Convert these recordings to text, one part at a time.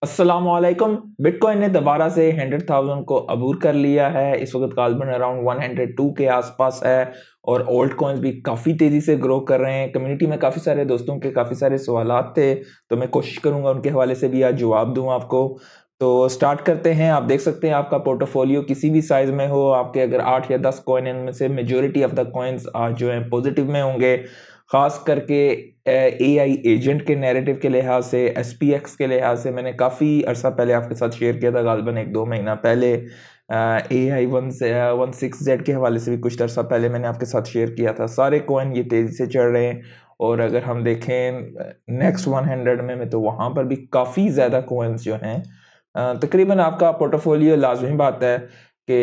अस्सलामुअलैकुम। बिटकॉइन ने दोबारा से 100,000 को अबूर कर लिया है। इस वक्त गालबन अराउंड 102 के आसपास है और ओल्ड कॉइन्स भी काफ़ी तेज़ी से ग्रो कर रहे हैं। कम्युनिटी में काफ़ी सारे दोस्तों के काफ़ी सारे सवालात थे, तो मैं कोशिश करूंगा उनके हवाले से भी आज जवाब दूं आपको। तो स्टार्ट करते हैं। आप देख सकते हैं आपका पोर्टफोलियो किसी भी साइज़ में हो, आपके अगर 8 या 10 कॉइन, इनमें से मेजोरिटी ऑफ द कॉइन्स आज जो हैं पॉजिटिव में होंगे। ख़ास करके एआई एजेंट के नैरेटिव के लिहाज से, एसपीएक्स के लिहाज से मैंने काफ़ी अर्सा पहले आपके साथ शेयर किया था, गालबन 1-2 महीना पहले। AI16Z के हवाले से भी कुछ अर्सा पहले मैंने आपके साथ शेयर किया था। सारे कॉइन ये तेज़ी से चढ़ रहे हैं और अगर हम देखें नेक्स्ट 100 में तो वहाँ पर भी काफ़ी ज़्यादा कॉइन्स जो हैं, तकरीबन आपका पोर्टफोलियो लाजमी बात है कि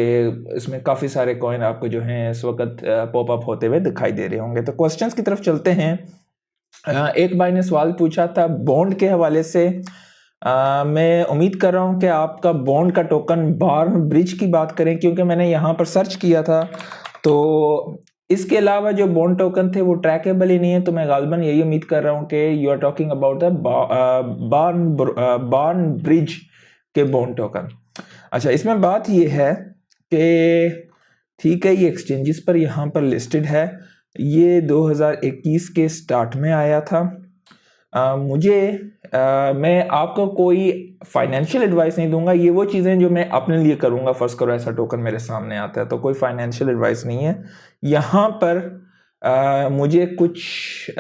इसमें काफ़ी सारे कॉइन आपको जो हैं इस वक्त पॉप अप होते हुए दिखाई दे रहे होंगे। तो क्वेश्चंस की तरफ चलते हैं। एक भाई ने सवाल पूछा था बॉन्ड के हवाले से। मैं उम्मीद कर रहा हूं कि आपका बॉन्ड का टोकन बार्न ब्रिज की बात करें, क्योंकि मैंने यहां पर सर्च किया था तो इसके अलावा जो बॉन्ड टोकन थे वो ट्रैकेबल ही नहीं है। तो मैं गालबन यही उम्मीद कर रहा हूं कि you are talking about the barn bridge के बॉन्ड टोकन। अच्छा, इसमें बात ये है कि ठीक है, ये एक्सचेंजेस पर यहाँ पर लिस्टेड है। ये 2021 के स्टार्ट में आया था। मैं आपको कोई फाइनेंशियल एडवाइस नहीं दूंगा। ये वो चीज़ें जो मैं अपने लिए करूंगा। फर्ज करो ऐसा टोकन मेरे सामने आता है, तो कोई फाइनेंशियल एडवाइस नहीं है यहाँ पर। मुझे कुछ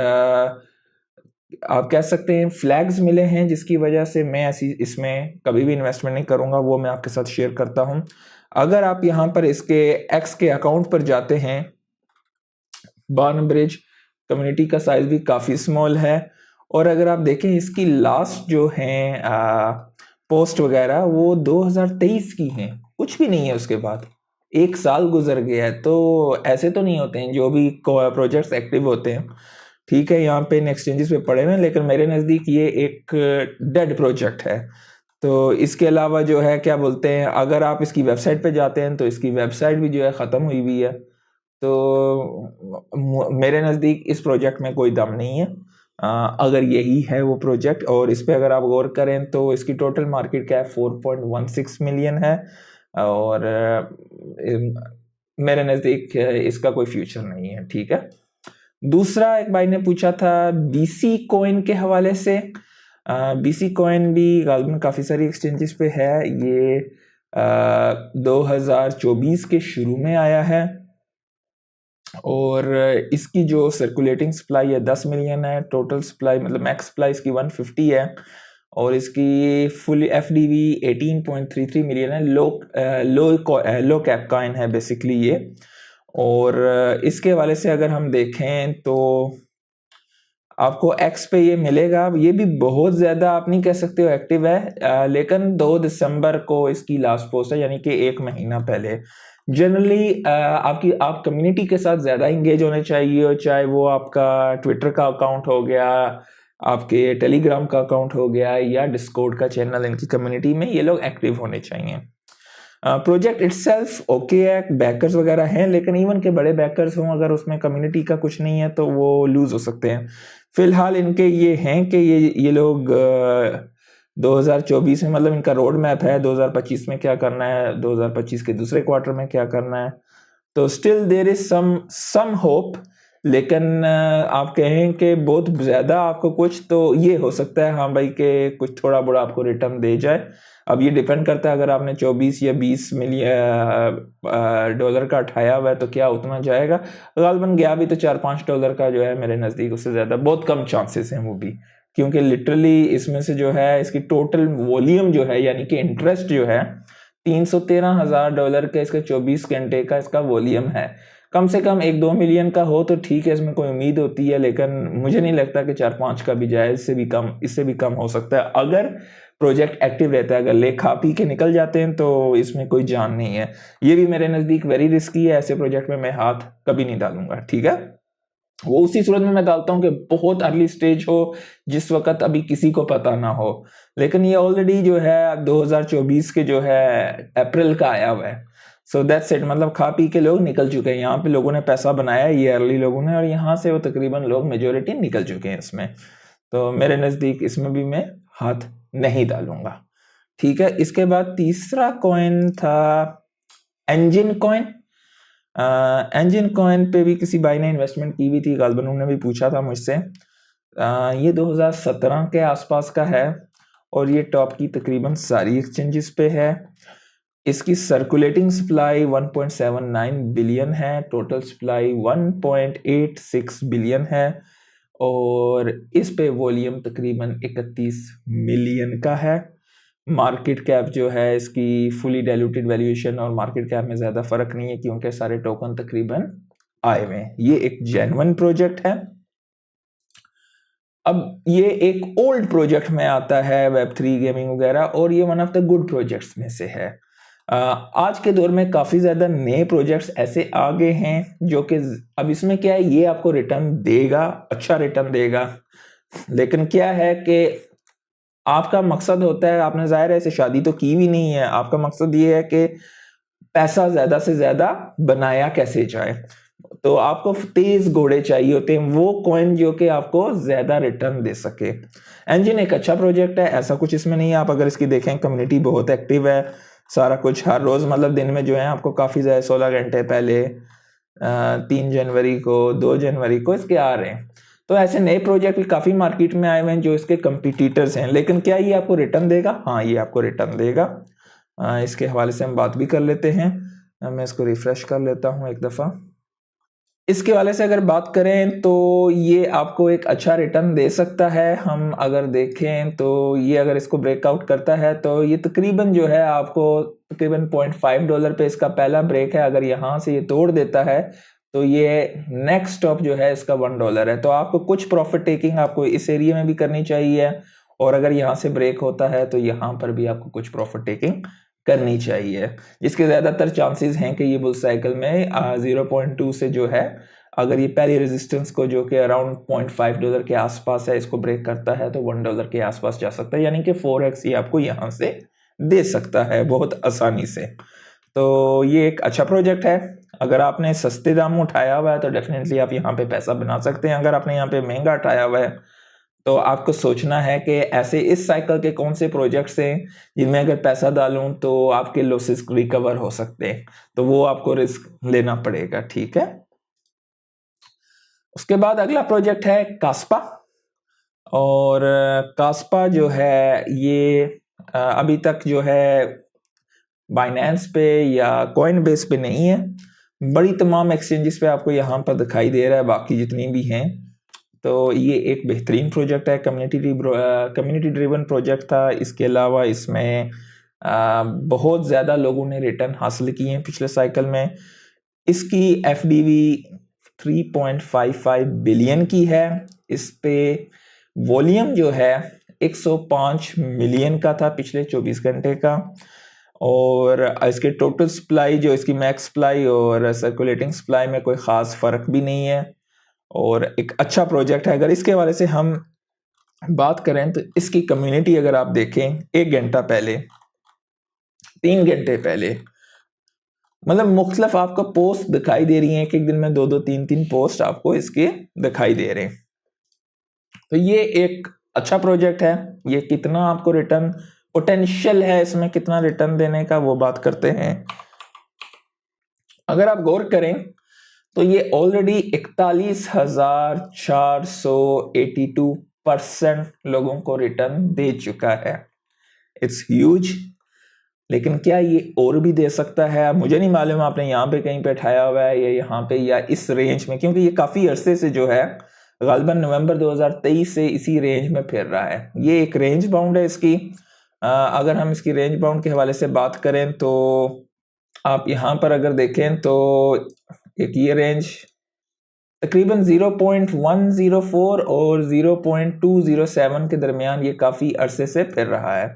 आप कह सकते हैं फ्लैग्स मिले हैं जिसकी वजह से मैं ऐसी इसमें कभी भी इन्वेस्टमेंट नहीं करूंगा। वो मैं आपके साथ शेयर करता हूं। अगर आप यहाँ पर इसके एक्स के अकाउंट पर जाते हैं, बार्न ब्रिज कम्युनिटी का साइज भी काफ़ी स्मॉल है और अगर आप देखें इसकी लास्ट जो है पोस्ट वगैरह वो 2023 की हैं, कुछ भी नहीं है उसके बाद। 1 साल गुजर गया है। तो ऐसे तो नहीं होते हैं जो भी प्रोजेक्ट्स एक्टिव होते हैं। ठीक है, यहाँ पे इन एक्सचेंजेस पे पड़े हुए हैं, लेकिन मेरे नज़दीक ये एक डेड प्रोजेक्ट है। तो इसके अलावा जो है क्या बोलते हैं, अगर आप इसकी वेबसाइट पे जाते हैं तो इसकी वेबसाइट भी जो है ख़त्म हुई हुई है। तो मेरे नज़दीक इस प्रोजेक्ट में कोई दम नहीं है। अगर यही है वो प्रोजेक्ट और इस पे अगर आप गौर करें तो इसकी टोटल मार्केट कैप 4.16 मिलियन है और मेरे नज़दीक इसका कोई फ्यूचर नहीं है। ठीक है। दूसरा एक भाई ने पूछा था बीसी कॉइन के हवाले से। बीसी कॉइन भी गालबन काफ़ी सारी एक्सचेंजेस पे है। ये 2024 के शुरू में आया है और इसकी जो सर्कुलेटिंग सप्लाई है 10 मिलियन है। टोटल सप्लाई मतलब मैक्स सप्लाई इसकी 150 है और इसकी फुल एफडीवी 18.33 मिलियन है। लो कैप कॉइन है बेसिकली ये। और इसके हवाले से अगर हम देखें तो आपको एक्स पे ये मिलेगा। ये भी बहुत ज़्यादा आप नहीं कह सकते हो एक्टिव है, लेकिन 2 दिसंबर को इसकी लास्ट पोस्ट है, यानी कि 1 महीना पहले। जनरली आप कम्युनिटी के साथ ज़्यादा इंगेज होने चाहिए, चाहे वो आपका ट्विटर का अकाउंट हो गया, आपके टेलीग्राम का अकाउंट हो गया या डिस्कॉर्ड का चैनल, इनकी कम्युनिटी में ये लोग एक्टिव होने चाहिए। प्रोजेक्ट इटसेल्फ ओके है, बैकर्स वगैरह हैं, लेकिन इवन के बड़े बैकर्स हों अगर उसमें कम्युनिटी का कुछ नहीं है तो वो लूज हो सकते हैं। फिलहाल इनके ये हैं कि ये लोग 2024 में मतलब इनका रोड मैप है 2025 में क्या करना है, 2025 के दूसरे क्वार्टर में क्या करना है। तो still there is some hope. लेकिन आप कहें कि बहुत ज़्यादा आपको कुछ तो ये हो सकता है हाँ भाई कि कुछ थोड़ा बड़ा आपको रिटर्न दे जाए। अब ये डिपेंड करता है, अगर आपने 24 या 20 मिलियन डॉलर का उठाया हुआ है तो क्या उतना जाएगा। गालबन गया भी तो $4-5 का जो है मेरे नज़दीक, उससे ज़्यादा बहुत कम चांसेस हैं वो भी, क्योंकि लिटरली इसमें से जो है इसकी टोटल वॉल्यूम जो है यानी कि इंटरेस्ट जो है $313,000 का इसका 24 घंटे का इसका वॉल्यूम है। कम से कम 1-2 मिलियन का हो तो ठीक है, इसमें कोई उम्मीद होती है, लेकिन मुझे नहीं लगता कि 4-5 का भी जाए। इससे भी कम हो सकता है अगर प्रोजेक्ट एक्टिव रहता है। अगर ले खा पी के निकल जाते हैं तो इसमें कोई जान नहीं है। ये भी मेरे नज़दीक वेरी रिस्की है। ऐसे प्रोजेक्ट में मैं हाथ कभी नहीं डालूंगा। ठीक है, वो उसी सूरत में मैं डालता हूँ कि बहुत अर्ली स्टेज हो, जिस वक्त अभी किसी को पता ना हो। लेकिन ये ऑलरेडी जो है 2024 के जो है अप्रैल का आया हुआ है। सो दैट्स इट, मतलब खा पी के लोग निकल चुके हैं। यहाँ पे लोगों ने पैसा बनाया है, ये अर्ली लोगों ने, और यहाँ से वो तकरीबन लोग मेजोरिटी निकल चुके हैं इसमें। तो मेरे नज़दीक इसमें भी मैं हाथ नहीं डालूंगा। ठीक है। इसके बाद तीसरा कॉइन था एंजिन कॉइन। एंजिन कॉइन पे भी किसी भाई ने इन्वेस्टमेंट की हुई थी, गालिबन उन्होंने भी पूछा था मुझसे। ये 2017 के आसपास का है और ये टॉप की तकरीबन सारी एक्सचेंजेस पे है। इसकी सर्कुलेटिंग सप्लाई 1.79 बिलियन है, टोटल सप्लाई 1.86 बिलियन है और इस पे वॉल्यूम तकरीबन 31 मिलियन का है। मार्केट कैप जो है इसकी फुली डाइल्यूटेड वैल्यूएशन और मार्केट कैप में ज़्यादा फर्क नहीं है क्योंकि सारे टोकन तकरीबन आए हुए हैं। ये एक जेन्युइन प्रोजेक्ट है। अब ये एक ओल्ड प्रोजेक्ट में आता है Web3 गेमिंग वगैरह और ये one of the good projects में से है। आज के दौर में काफ़ी ज़्यादा नए प्रोजेक्ट्स ऐसे आ गए हैं जो कि अब इसमें क्या है, ये आपको रिटर्न देगा, अच्छा रिटर्न देगा, लेकिन क्या है कि आपका मकसद होता है, आपने जाहिर है ऐसे शादी तो की भी नहीं है, आपका मकसद ये है कि पैसा ज़्यादा से ज़्यादा बनाया कैसे जाए, तो आपको तेज घोड़े चाहिए होते हैं, वो कॉइन जो कि आपको ज़्यादा रिटर्न दे सके। एंजिन एक अच्छा प्रोजेक्ट है, ऐसा कुछ इसमें नहीं है। आप अगर इसकी देखें कम्युनिटी बहुत एक्टिव है, सारा कुछ हर रोज़ मतलब दिन में जो है आपको काफ़ी ज़्यादा 16 घंटे पहले 3 जनवरी को 2 जनवरी को इसके आ रहे हैं। तो ऐसे नए प्रोजेक्ट काफ़ी मार्केट में आए हुए हैं जो इसके कंपिटिटर्स हैं, लेकिन क्या ये आपको रिटर्न देगा? हाँ, ये आपको रिटर्न देगा। इसके हवाले से हम बात भी कर लेते हैं। मैं इसको रिफ्रेश कर लेता हूँ एक दफ़ा। इसके वाले से अगर बात करें तो ये आपको एक अच्छा रिटर्न दे सकता है। हम अगर देखें तो ये अगर इसको ब्रेकआउट करता है तो ये तकरीबन जो है आपको तकरीबन $0.5 पे इसका पहला ब्रेक है। अगर यहाँ से ये तोड़ देता है तो ये नेक्स्ट स्टॉप जो है इसका $1 है। तो आपको कुछ प्रॉफिट टेकिंग आपको इस एरिया में भी करनी चाहिए और अगर यहाँ से ब्रेक होता है तो यहाँ पर भी आपको कुछ प्रॉफिट टेकिंग करनी चाहिए, जिसके ज़्यादातर चांसेस हैं कि ये बुल साइकिल में 0.2 से जो है अगर ये पहली रेजिस्टेंस को जो कि अराउंड $0.5 के आसपास है इसको ब्रेक करता है तो $1 के आसपास जा सकता है, यानी कि 4x ये आपको यहाँ से दे सकता है बहुत आसानी से। तो ये एक अच्छा प्रोजेक्ट है। अगर आपने सस्ते दाम में उठाया हुआ है तो डेफिनेटली आप यहाँ पे पैसा बना सकते हैं। अगर आपने यहाँ पे महंगा उठाया हुआ है तो आपको सोचना है कि ऐसे इस साइकिल के कौन से प्रोजेक्ट्स हैं जिनमें अगर पैसा डालूं तो आपके लॉसेस रिकवर हो सकते हैं, तो वो आपको रिस्क लेना पड़ेगा। ठीक है। उसके बाद अगला प्रोजेक्ट है कास्पा और कास्पा जो है ये अभी तक जो है बाइनेंस पे या कॉइन बेस पे नहीं है, बड़ी तमाम एक्सचेंजेस पे आपको यहाँ पर दिखाई दे रहा है, बाकी जितनी भी हैं। तो ये एक बेहतरीन प्रोजेक्ट है, कम्युनिटी ड्रिवन प्रोजेक्ट था। इसके अलावा इसमें बहुत ज़्यादा लोगों ने रिटर्न हासिल किए हैं पिछले साइकिल में। इसकी FDV 3.55 बिलियन की है। इस पे वॉल्यूम जो है 105 मिलियन का था पिछले 24 घंटे का और इसके टोटल सप्लाई जो इसकी मैक्स सप्लाई और सर्कुलेटिंग सप्लाई में कोई ख़ास फ़र्क भी नहीं है और एक अच्छा प्रोजेक्ट है। अगर इसके हवाले से हम बात करें तो इसकी कम्युनिटी अगर आप देखें 1 घंटा पहले, 3 घंटे पहले, मतलब मुख्तलिफ आपको पोस्ट दिखाई दे रही हैं, एक दिन में 2-2 3-3 पोस्ट आपको इसके दिखाई दे रहे हैं। तो ये एक अच्छा प्रोजेक्ट है। ये कितना आपको रिटर्न पोटेंशियल है इसमें कितना रिटर्न देने का वो बात करते हैं। अगर आप गौर करें तो ये ऑलरेडी 41,482% लोगों को रिटर्न दे चुका है। It's huge. लेकिन क्या ये और भी दे सकता है? मुझे नहीं मालूम आपने यहाँ पे कहीं पे उठाया हुआ है या यहाँ पे या इस रेंज में, क्योंकि ये काफ़ी अरसे से जो है गालिबन नवंबर 2023 से इसी रेंज में फिर रहा है। ये एक रेंज बाउंड है इसकी। अगर हम इसकी रेंज बाउंड के हवाले से बात करें तो आप यहाँ पर अगर देखें तो एक ये रेंज तकरीबन 0.104 और 0.207 के दरमियान ये काफ़ी अरसे से फिर रहा है।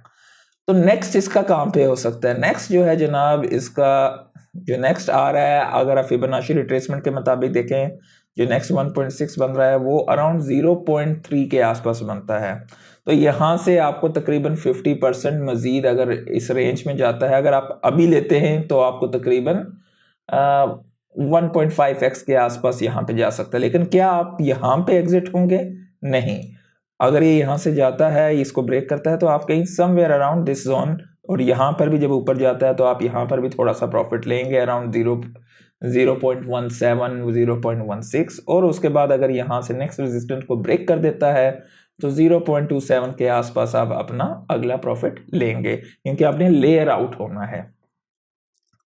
तो नेक्स्ट इसका कहाँ पे हो सकता है? नेक्स्ट जो है जनाब इसका जो नेक्स्ट आ रहा है, अगर आप फिबोनाची रिट्रेसमेंट के मुताबिक देखें, जो नेक्स्ट 1.6 बन रहा है वो अराउंड 0.3 के आसपास बनता है। तो यहाँ से आपको तकरीबन 50% मजीद अगर इस रेंज में जाता है, अगर आप अभी लेते हैं तो आपको तकरीबन 1.5x के आसपास यहाँ पे जा सकता है। लेकिन क्या आप यहाँ पे एग्जिट होंगे? नहीं। अगर ये यहाँ से जाता है, इसको ब्रेक करता है तो आप कहीं समवेयर अराउंड दिस जोन और यहाँ पर भी जब ऊपर जाता है तो आप यहाँ पर भी थोड़ा सा प्रॉफिट लेंगे अराउंड 0.17 0.16, और उसके बाद अगर यहाँ से नेक्स्ट रेजिस्टेंस को ब्रेक कर देता है तो 0.27 के आसपास आप अपना अगला प्रॉफिट लेंगे, क्योंकि आपने लेयर आउट होना है।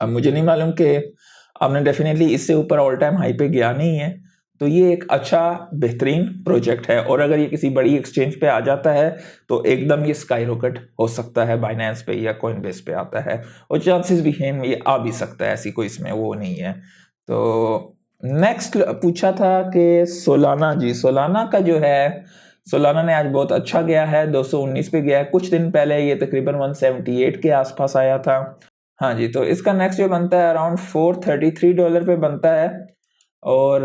अब मुझे नहीं मालूम कि आपने डेफिनेटली इससे ऊपर ऑल टाइम हाई पे गया नहीं है, तो ये एक अच्छा बेहतरीन प्रोजेक्ट है, और अगर ये किसी बड़ी एक्सचेंज पे आ जाता है तो एकदम ये स्काई रॉकेट हो सकता है, बाइनेंस पे या कॉइनबेस पे आता है, और चांसेस भी हैं ये आ भी सकता है, ऐसी कोई इसमें वो नहीं है। तो नेक्स्ट पूछा था कि सोलाना जी, सोलाना का जो है, सोलाना ने आज बहुत अच्छा गया है, 219 पे गया है। कुछ दिन पहले ये तकरीबन 178 के आसपास आया था। हाँ जी, तो इसका नेक्स्ट जो बनता है अराउंड $433 पे बनता है, और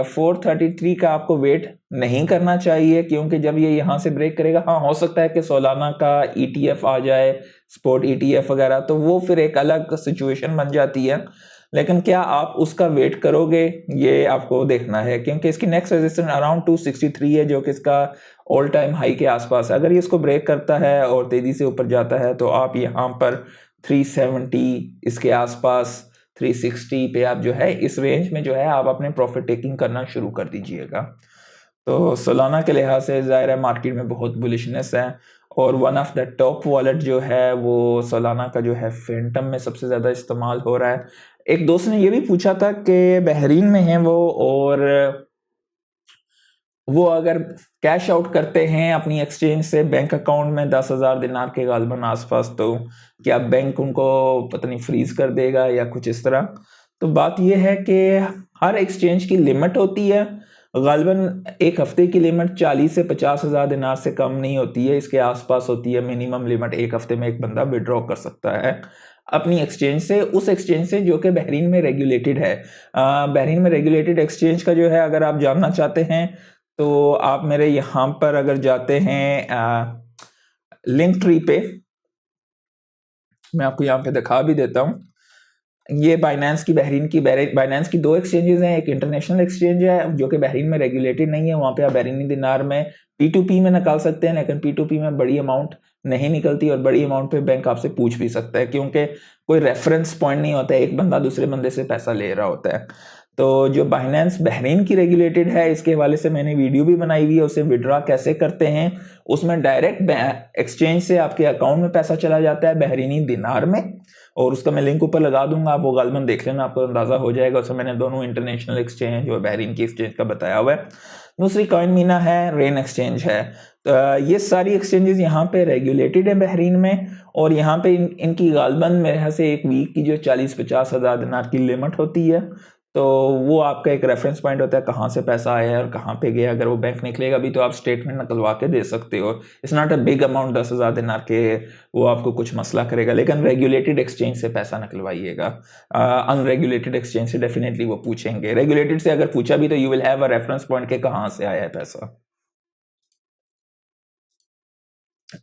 433 का आपको वेट नहीं करना चाहिए, क्योंकि जब ये यहाँ से ब्रेक करेगा, हाँ हो सकता है कि सोलाना का ETF आ जाए, स्पॉट ETF वगैरह, तो वो फिर एक अलग सिचुएशन बन जाती है, लेकिन क्या आप उसका वेट करोगे ये आपको देखना है, क्योंकि इसकी नेक्स्ट रेजिस्टेंस अराउंड 263 है, जो कि इसका ऑल टाइम हाई के आसपास है। अगर ये इसको ब्रेक करता है और तेजी से ऊपर जाता है तो आप यहाँ पर 370 इसके आसपास, 360 पे आप जो है इस रेंज में जो है आप अपने प्रॉफिट टेकिंग करना शुरू कर दीजिएगा। तो सोलाना के लिहाज से जाहिर है मार्केट में बहुत बुलिशनेस है, और one of the top wallet जो है वो सोलाना का जो है फेंटम में सबसे ज़्यादा इस्तेमाल हो रहा है। एक दोस्त ने ये भी पूछा था कि बहरीन में है वो, और वो अगर कैश आउट करते हैं अपनी एक्सचेंज से बैंक अकाउंट में 10,000 दिनार के गालबन आसपास, तो क्या बैंक उनको पता नहीं फ्रीज कर देगा या कुछ इस तरह। तो बात यह है कि हर एक्सचेंज की लिमिट होती है, गालबन एक हफ्ते की लिमिट 40 से 50,000 दिनार से कम नहीं होती है, इसके आसपास होती है मिनिमम लिमिट। एक हफ्ते में एक बंदा विड्रॉ कर सकता है अपनी एक्सचेंज से, उस एक्सचेंज से जो कि बहरीन में रेगुलेटेड है। बहरीन में रेगुलेटेड एक्सचेंज का जो है अगर आप जानना चाहते हैं तो आप मेरे यहाँ पर अगर जाते हैं लिंक ट्री पे, मैं आपको यहाँ पे दिखा भी देता हूँ। ये बाइनेंस की बाइनेंस की दो एक्सचेंजेस हैं, एक इंटरनेशनल एक्सचेंज है जो कि बहरीन में रेगुलेटेड नहीं है, वहाँ पे आप बहरीनी दिनार में P2P में निकाल सकते हैं, लेकिन P2P में बड़ी अमाउंट नहीं निकलती, और बड़ी अमाउंट पे बैंक आपसे पूछ भी सकता है, क्योंकि कोई रेफरेंस पॉइंट नहीं होता है, एक बंदा दूसरे बंदे से पैसा ले रहा होता है। तो जो बाइनेंस बहरीन की रेगुलेटेड है, इसके हवाले से मैंने वीडियो भी बनाई हुई है, उसे विड्रॉ कैसे करते हैं। उसमें डायरेक्ट एक्सचेंज से आपके अकाउंट में पैसा चला जाता है बहरीनी दिनार में, और उसका मैं लिंक ऊपर लगा दूंगा, आप वो गालबन देख लेना, आपको अंदाजा हो जाएगा। उसमें मैंने दोनों इंटरनेशनल एक्सचेंज और बहरीन की एक्सचेंज का बताया हुआ है। दूसरी कॉइन मीना है, रेन एक्सचेंज है। तो ये सारी एक्सचेंजेस यहाँ पे रेगुलेटेड है बहरीन में, और यहाँ पे इनकी गालबन मेरे यहाँ से एक वीक की जो 40-50 हज़ार दिनार की लिमिट होती है, तो वो आपका एक रेफरेंस पॉइंट होता है कहाँ से पैसा आया है और कहाँ पे गया। अगर वो बैंक निकलेगा भी तो आप स्टेटमेंट निकलवा के दे सकते हो। It's not a big amount, 10,000 दिनार के वो आपको कुछ मसला करेगा, लेकिन रेगुलेटेड एक्सचेंज से पैसा निकलवाइएगा। अनरेगुलेटेड एक्सचेंज से डेफिनेटली वो पूछेंगे, रेगुलेटेड से अगर पूछा भी तो you will have a reference point के कहाँ से आया है पैसा।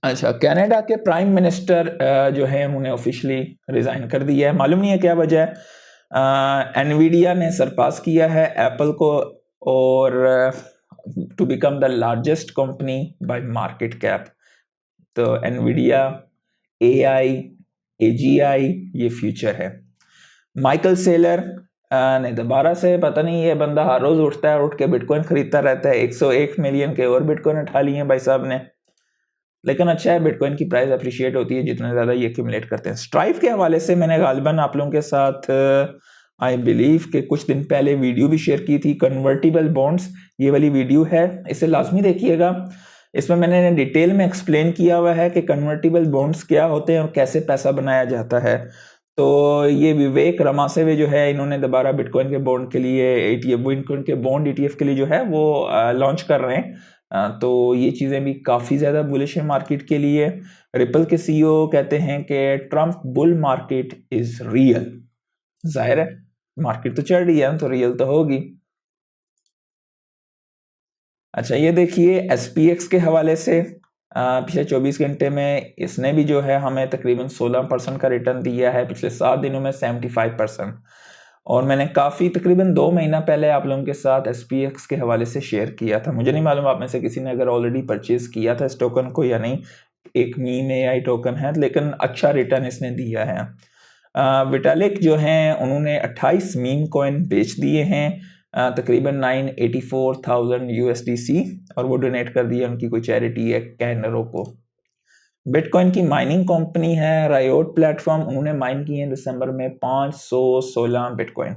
अच्छा, कनाडा के प्राइम मिनिस्टर जो है उन्होंने ऑफिशियली रिजाइन कर दिया है, मालूम नहीं है क्या वजह है। एनवीडिया ने सरपास किया है एप्पल को, और to become the largest company by market cap. तो एनवीडिया, एआई, एजीआई, ये फ्यूचर है। माइकल सेलर ने दोबारा से, पता नहीं ये बंदा हर रोज उठता है, उठ के बिटकॉइन खरीदता रहता है, 101 मिलियन के और बिटकॉइन उठा लिए हैं भाई साहब ने। लेकिन अच्छा है, बिटकॉइन की प्राइस अप्रिशिएट होती है जितना ज़्यादा ये एक्यूमुलेट करते हैं। स्ट्राइफ के हवाले से मैंने गालिबन आप लोगों के साथ आई बिलीव के कुछ दिन पहले वीडियो भी शेयर की थी, कन्वर्टिबल बॉन्ड्स, ये वाली वीडियो है, इसे लाजमी देखिएगा। इसमें मैंने डिटेल में एक्सप्लेन किया हुआ है कि कन्वर्टिबल बॉन्ड्स क्या होते हैं और कैसे पैसा बनाया जाता है। तो ये विवेक रमासेवे जो है, इन्होंने दोबारा बिटकॉइन के बॉन्ड के लिए ETF, बिटकॉइन के बॉन्ड ETF के लिए जो है वो लॉन्च कर रहे हैं। तो ये चीज़ें भी काफ़ी ज़्यादा बुलिश है मार्केट के लिए। रिपल के CEO कहते हैं कि Trump bull market is real. जाहिर है मार्केट तो चढ़ रही है तो रियल तो होगी। अच्छा, ये देखिए SPX के हवाले से पिछले 24 घंटे में इसने भी जो है हमें तकरीबन 16% का रिटर्न दिया है, पिछले 7 दिनों में 75%। और मैंने काफ़ी तकरीबन 2 महीना पहले आप लोगों के साथ SPX के हवाले से शेयर किया था। मुझे नहीं मालूम आप में से किसी ने अगर ऑलरेडी परचेज किया था इस टोकन को या नहीं, एक मीम AI टोकन है, लेकिन अच्छा रिटर्न इसने दिया है। विटालिक जो हैं उन्होंने 28 मीम कॉइन बेच दिए हैं तकरीबन 984,000 USDC, और वो डोनेट कर दिया उनकी कोई चैरिटी है कैनरो को। बिटकॉइन की माइनिंग कंपनी है रायोट प्लेटफॉर्म, उन्होंने माइन किए हैं दिसंबर में 516 बिटकॉइन,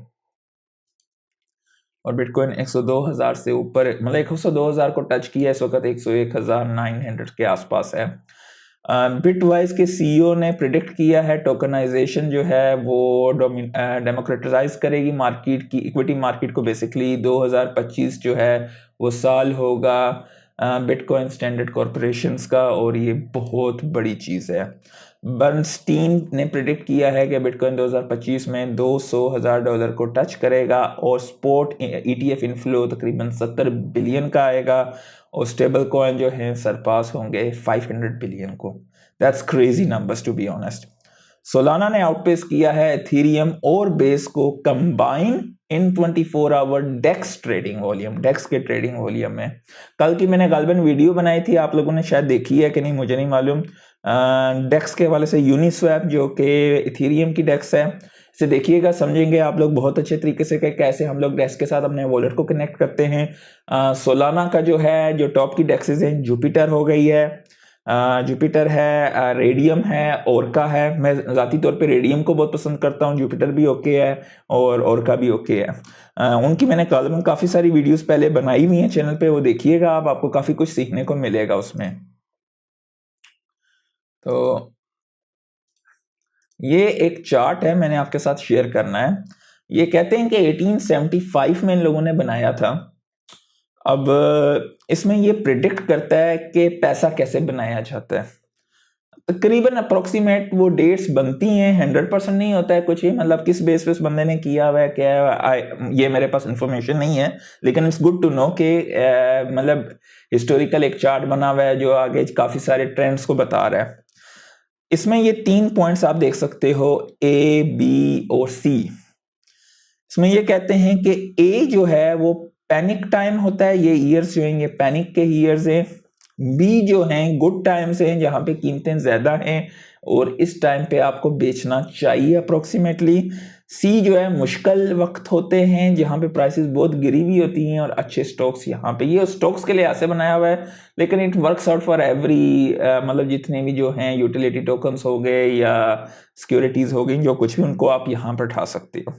और बिटकॉइन 102,000 से ऊपर, मतलब 102,000 को टच किया, इस वक्त 101,900 के आसपास है। बिटवाइज के CEO ने प्रिडिक्ट किया है टोकनाइजेशन जो है वो डेमोक्रेटाइज करेगी मार्केट की, इक्विटी मार्केट को। बेसिकली 2025 जो है वो साल होगा बिटकॉइन स्टैंडर्ड कॉरपोरेशंस का, और ये बहुत बड़ी चीज़ है। बर्नस्टीन ने प्रिडिक्ट किया है कि बिटकॉइन 2025 में $200,000 को टच करेगा, और स्पॉट ETF इनफ्लो तकरीबन 70 बिलियन का आएगा, और स्टेबल कॉइन जो हैं सरपास होंगे 500 बिलियन को। That's crazy numbers to be honest. Solana ने आउटपेस किया है एथेरियम और बेस को combine in 24 hour dex trading volume, dex के ट्रेडिंग वॉल्यूम में। कल की मैंने गालिबन वीडियो बनाई थी, आप लोगों ने शायद देखी है कि नहीं मुझे नहीं मालूम। डेक्स के हवाले से यूनिस्वैप जो कि इथेरियम की डेक्स है, इसे देखिएगा, समझेंगे आप लोग बहुत अच्छे तरीके से कि कैसे हम लोग डेक्स के साथ अपने वॉलेट को कनेक्ट करते हैं। सोलाना का जो है जो टॉप की डेक्सेस हैं, जुपिटर हो गई है, जुपिटर है, रेडियम है, ओरका है। मैं ज़ाती तौर पे रेडियम को बहुत पसंद करता हूँ, जुपिटर भी ओके है और ओरका भी ओके है। उनकी मैंने कॉलम काफ़ी सारी वीडियोस पहले बनाई हुई हैं चैनल पे, वो देखिएगा आप, आपको काफ़ी कुछ सीखने को मिलेगा उसमें। तो ये एक चार्ट है, मैंने आपके साथ शेयर करना है। ये कहते हैं कि 1875 में इन लोगों ने बनाया था। अब इसमें ये प्रिडिक्ट करता है कि पैसा कैसे बनाया जाता है। तकरीबन अप्रोक्सीमेट वो डेट्स बनती हैं, 100% नहीं होता है कुछ ही, मतलब किस बेस पे उस बंदे ने किया हुआ है क्या है, ये मेरे पास इंफॉर्मेशन नहीं है, लेकिन इट्स गुड टू नो कि मतलब हिस्टोरिकल एक चार्ट बना हुआ है जो आगे काफ़ी सारे ट्रेंड्स को बता रहा है। इसमें ये 3 पॉइंट्स आप देख सकते हो, A, B और C। इसमें ये कहते हैं कि A जो है वो पैनिक टाइम होता है, ये ईयर्स जो हैं ये पैनिक के ईयर्स हैं। B जो हैं गुड टाइम्स हैं, जहाँ पे कीमतें ज़्यादा हैं और इस टाइम पे आपको बेचना चाहिए अप्रोक्सीमेटली। C जो है मुश्किल वक्त होते हैं, जहाँ पे प्राइसेस बहुत गिरी हुई होती हैं और अच्छे स्टॉक्स यहाँ पे, ये स्टॉक्स के लिए ऐसे बनाया हुआ है, लेकिन it works out for every, मतलब जितने भी जो हैं यूटिलिटी टोकन्स हो गए या सिक्योरिटीज़ हो गई, जो कुछ भी, उनको आप यहाँ पर उठा सकते हो।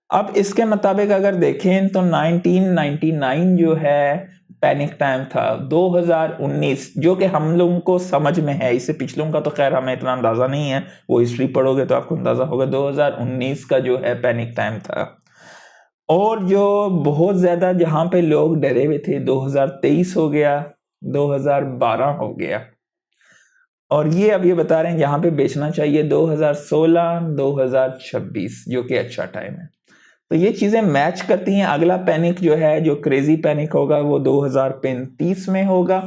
अब इसके मुताबिक अगर देखें तो 1999 जो है पैनिक टाइम था। 2019 जो कि हम लोगों को समझ में है, इससे पिछलों का तो खैर हमें इतना अंदाज़ा नहीं है, वो हिस्ट्री पढ़ोगे तो आपको अंदाज़ा होगा। 2019 का जो है पैनिक टाइम था, और जो बहुत ज़्यादा जहाँ पे लोग डरे हुए थे, 2023 हो गया, 2012 हो गया, और ये अब ये बता रहे हैं यहाँ पे बेचना चाहिए 2016, 2026 जो कि अच्छा टाइम है। तो ये चीज़ें मैच करती हैं। अगला पैनिक जो है, जो क्रेजी पैनिक होगा, वो 2035 में होगा,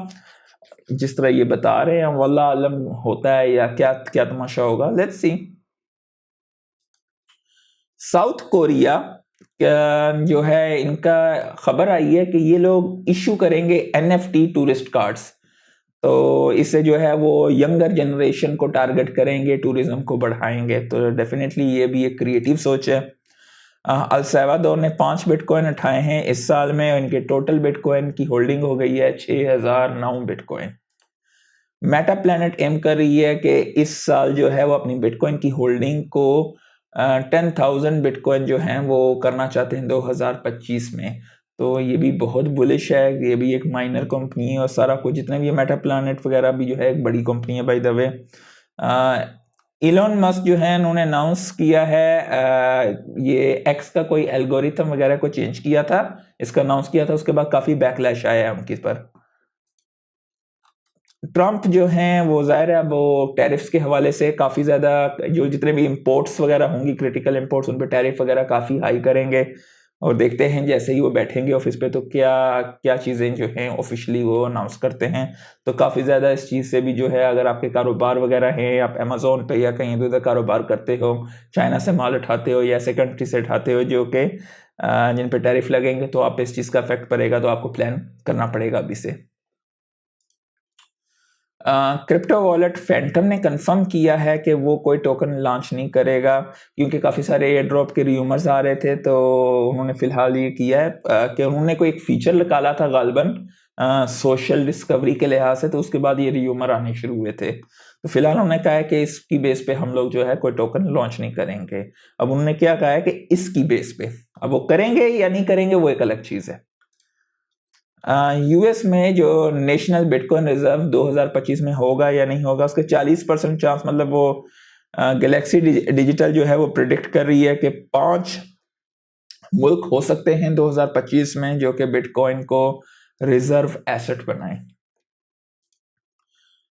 जिस तरह ये बता रहे हैं। वल्लाह आलम होता है या क्या क्या तमाशा होगा, लेट्स सी। साउथ कोरिया जो है, इनका खबर आई है कि ये लोग इशू करेंगे NFT टूरिस्ट कार्ड्स। तो इससे जो है वो यंगर जनरेशन को टारगेट करेंगे, टूरिज्म को बढ़ाएंगे। तो डेफिनेटली ये भी एक क्रिएटिव सोच है। अल सल्वाडोर ने 5 बिटकॉइन उठाए हैं इस साल में, इनके टोटल बिटकॉइन की होल्डिंग हो गई है 6009 बिटकॉइन। मेटा प्लैनेट एम कर रही है कि इस साल जो है वो अपनी बिटकॉइन की होल्डिंग को 10,000 बिटकॉइन जो हैं वो करना चाहते हैं 2025 में। तो ये भी बहुत बुलिश है, ये भी एक माइनर कंपनी है, और सारा कुछ जितने भी मेटा प्लैनेट वगैरह भी जो है एक बड़ी कंपनी है by the way. Elon Musk जो है उन्होंने अनाउंस किया है ये एक्स का कोई एल्गोरिथम वगैरह को चेंज किया था, इसका अनाउंस किया था, उसके बाद काफ़ी बैकलैश आया है उनके पर। ट्रम्प जो हैं वो ज़ाहिर है वो टैरिफ्स के हवाले से काफ़ी ज़्यादा, जो जितने भी इंपोर्ट्स वगैरह होंगी, क्रिटिकल इंपोर्ट्स, उन पर टैरिफ वगैरह काफ़ी हाई करेंगे, और देखते हैं जैसे ही वो बैठेंगे ऑफिस पे तो क्या क्या चीज़ें जो हैं ऑफिशियली वो अनाउंस करते हैं। तो काफ़ी ज़्यादा इस चीज़ से भी जो है, अगर आपके कारोबार वगैरह हैं, आप अमेज़ोन पे या कहीं इधर कारोबार करते हो, चाइना से माल उठाते हो या ऐसे कंट्री से उठाते हो जो कि जिन पे टैरिफ लगेंगे, तो आप इस चीज़ का इफेक्ट पड़ेगा, तो आपको प्लान करना पड़ेगा अभी से। क्रिप्टो वॉलेट फैंटम ने कंफर्म किया है कि वो कोई टोकन लॉन्च नहीं करेगा, क्योंकि काफ़ी सारे एयर ड्रॉप के र्यूमर्स आ रहे थे। तो उन्होंने फ़िलहाल ये किया है कि उन्होंने कोई एक फ़ीचर निकाला था गालिबन सोशल डिस्कवरी के लिहाज से, तो उसके बाद ये र्यूमर आने शुरू हुए थे। तो फिलहाल उन्होंने कहा है कि इसकी बेस पे हम लोग जो है कोई टोकन लॉन्च नहीं करेंगे। अब उन्होंने क्या कहा है कि इसकी बेस पे, अब वो करेंगे या नहीं करेंगे वो एक अलग चीज़ है। यूएस में जो नेशनल बिटकॉइन रिजर्व 2025 में होगा या नहीं होगा, उसके 40% चांस, मतलब वो गैलेक्सी डिजिटल जो है वो प्रिडिक्ट कर रही है कि 5 मुल्क हो सकते हैं 2025 में जो कि बिटकॉइन को रिजर्व एसेट बनाएं।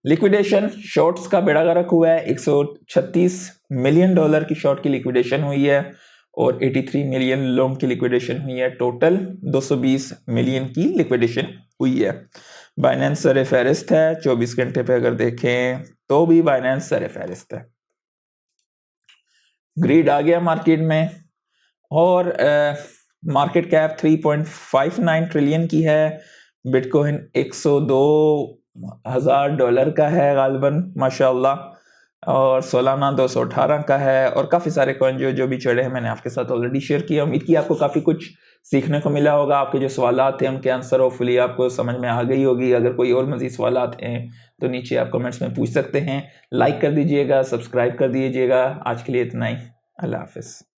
लिक्विडेशन शॉर्ट्स का बेड़ा गर्क हुआ है। $136 मिलियन की शॉर्ट की लिक्विडेशन हुई है और 83 मिलियन लॉन्ग की लिक्विडेशन हुई है। टोटल 220 मिलियन की लिक्विडेशन हुई है। बाइनेंस सर फहरिस्त है, 24 घंटे पे अगर देखें तो भी बाइनेंस सर फहरिस्त है। ग्रीड आ गया मार्केट में और मार्केट कैप 3.59 ट्रिलियन की है। बिटकॉइन $102,000 का है गालिबन माशाल्लाह, और सोलाना 218 का है। और काफ़ी सारे कॉइन जो भी चढ़े हैं मैंने आपके साथ ऑलरेडी शेयर किया। उम्मीद की आपको काफ़ी कुछ सीखने को मिला होगा। आपके जो सवालात थे उनके आंसर होपफुली आपको समझ में आ गई होगी। अगर कोई और मज़ीद सवालात हैं तो नीचे आप कमेंट्स में पूछ सकते हैं। लाइक कर दीजिएगा, सब्सक्राइब कर दीजिएगा। आज के लिए इतना ही। अल्लाह हाफिज़।